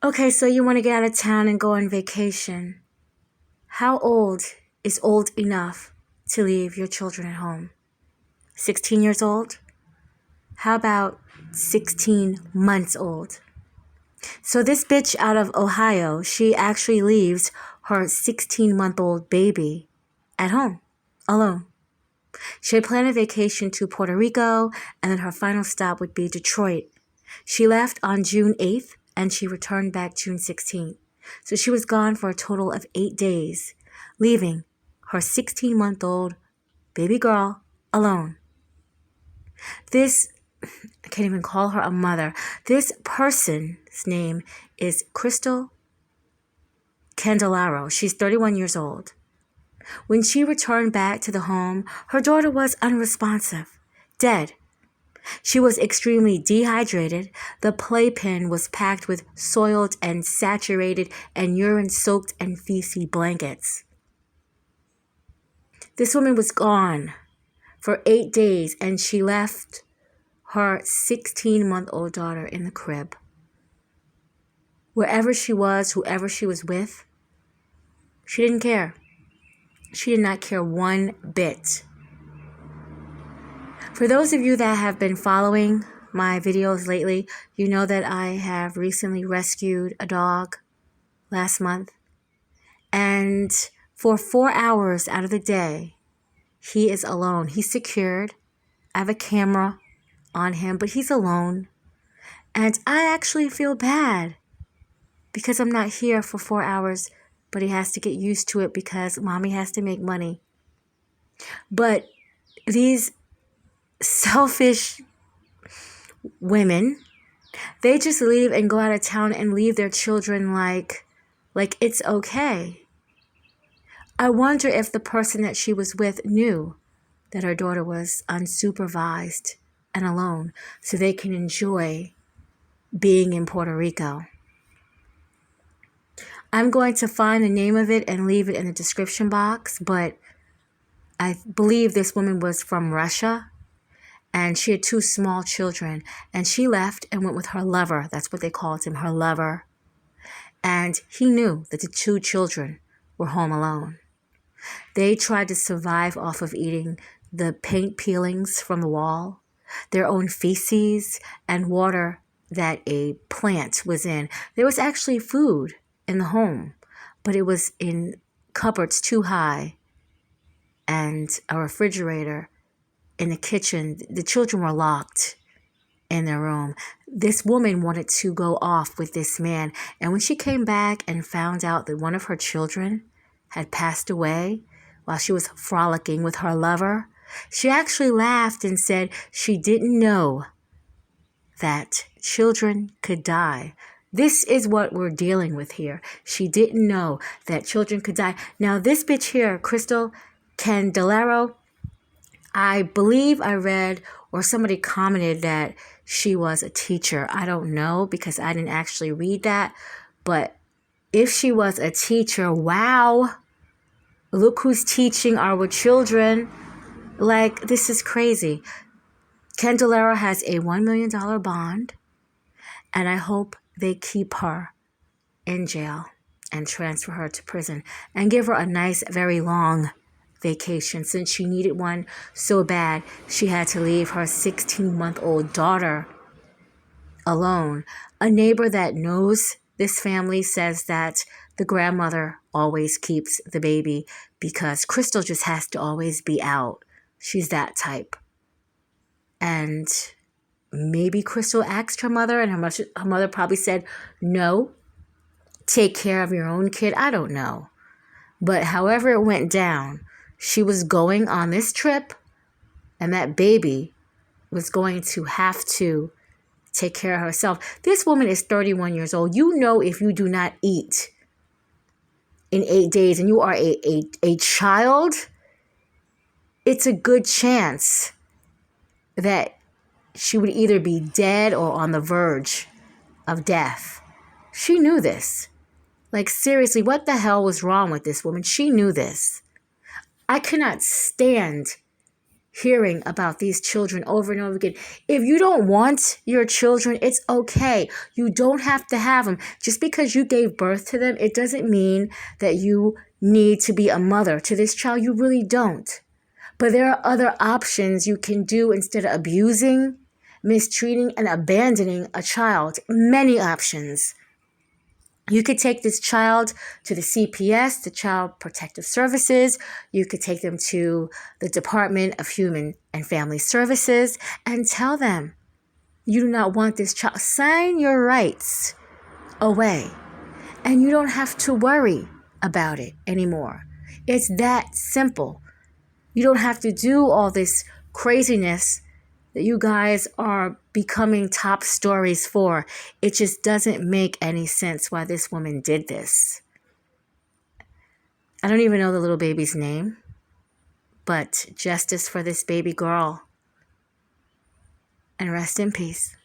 Okay, so you want to get out of town and go on vacation. How old is old enough to leave your children at home? 16 years old? How about 16 months old? So this bitch out of Ohio, she actually leaves her 16-month-old baby at home, alone. She had planned a vacation to Puerto Rico, and then her final stop would be Detroit. She left on June 8th, and she returned back June 16th. So she was gone for a total of 8 days, leaving her 16-month-old baby girl alone. I can't even call her a mother. This person's name is Kristel Candelario. She's 31 years old. When she returned back to the home, her daughter was unresponsive, dead. She was extremely dehydrated. The playpen was packed with soiled and saturated and urine-soaked and feces blankets. This woman was gone for 8 days, and she left her 16-month-old daughter in the crib. Wherever she was, whoever she was with, she didn't care. She did not care one bit. For those of you that have been following my videos lately, you know that I have recently rescued a dog last month. And for 4 hours out of the day, he is alone. He's secured. I have a camera on him, but he's alone. And I actually feel bad because I'm not here for 4 hours, but he has to get used to it because mommy has to make money. But these selfish women, they just leave and go out of town and leave their children like it's okay. I wonder if the person that she was with knew that her daughter was unsupervised and alone so they can enjoy being in Puerto Rico. I'm going to find the name of it and leave it in the description box, but I believe this woman was from Russia, and she had 2 small children, and she left and went with her lover. That's what they called him, her lover. And he knew that the 2 children were home alone. They tried to survive off of eating the paint peelings from the wall, their own feces, and water that a plant was in. There was actually food in the home, but it was in cupboards too high and a refrigerator in the kitchen. The children were locked in their room. This woman wanted to go off with this man, and when she came back and found out that one of her children had passed away while she was frolicking with her lover, she actually laughed and said she didn't know that children could die. This is what we're dealing with here. She didn't know that children could die. Now, this bitch here, Kristel Candelario, I believe I read or somebody commented that she was a teacher. I don't know because I didn't actually read that. But if she was a teacher, wow, look who's teaching our children. Like, this is crazy. Candelario has a $1 million bond, and I hope they keep her in jail and transfer her to prison and give her a nice, very long vacation since she needed one so bad she had to leave her 16-month-old daughter alone. A neighbor that knows this family says that the grandmother always keeps the baby because Kristel just has to always be out. She's that type. And maybe Kristel asked her mother, and her mother probably said, no, take care of your own kid. I don't know. But however it went down, she was going on this trip, and that baby was going to have to take care of herself. This woman is 31 years old. You know, if you do not eat in 8 days and you are a child, it's a good chance that she would either be dead or on the verge of death. She knew this. Like, seriously, what the hell was wrong with this woman? She knew this. I cannot stand hearing about these children over and over again. If you don't want your children, it's okay. You don't have to have them. Just because you gave birth to them, it doesn't mean that you need to be a mother to this child. You really don't. But there are other options you can do instead of abusing, mistreating, and abandoning a child. Many options. You could take this child to the CPS, the Child Protective Services. You could take them to the Department of Human and Family Services and tell them you do not want this child. Sign your rights away, and you don't have to worry about it anymore. It's that simple. You don't have to do all this craziness that you guys are becoming top stories for. It just doesn't make any sense why this woman did this. I don't even know the little baby's name, but justice for this baby girl. And rest in peace.